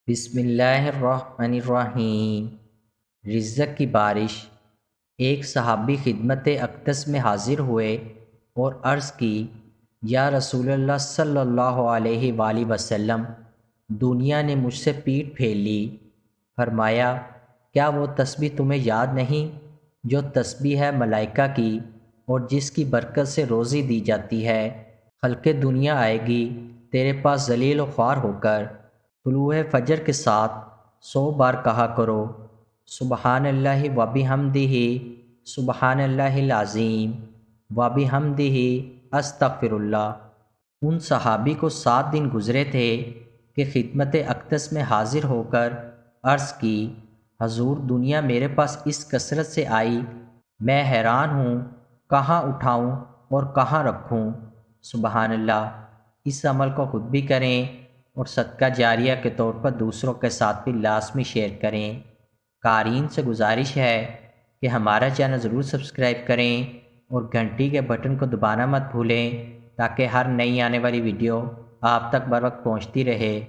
بسم اللہ الرحمن الرحیم۔ رزق کی بارش۔ ایک صحابی خدمت اقدس میں حاضر ہوئے اور عرض کی، یا رسول اللہ صلی اللہ علیہ وآلہ وسلم، دنیا نے مجھ سے پیٹھ پھیر لی۔ فرمایا، کیا وہ تسبیح تمہیں یاد نہیں جو تسبیح ہے ملائکہ کی اور جس کی برکت سے روزی دی جاتی ہے؟ خلق دنیا آئے گی تیرے پاس ذلیل و خوار ہو کر، طلوع فجر کے ساتھ 100 بار کہا کرو، سبحان اللہ و بحمدہ، سبحان اللہ العظیم و بحمدہ، استغفر اللہ۔ ان صحابی کو 7 دن گزرے تھے کہ خدمت اقدس میں حاضر ہو کر عرض کی، حضور دنیا میرے پاس اس کثرت سے آئی، میں حیران ہوں، کہاں اٹھاؤں اور کہاں رکھوں؟ سبحان اللہ۔ اس عمل کو خود بھی کریں اور صدقہ جاریہ کے طور پر دوسروں کے ساتھ بھی لازمی شیئر کریں۔ قارئین سے گزارش ہے کہ ہمارا چینل ضرور سبسکرائب کریں اور گھنٹی کے بٹن کو دبانا مت بھولیں تاکہ ہر نئی آنے والی ویڈیو آپ تک بر وقت پہنچتی رہے۔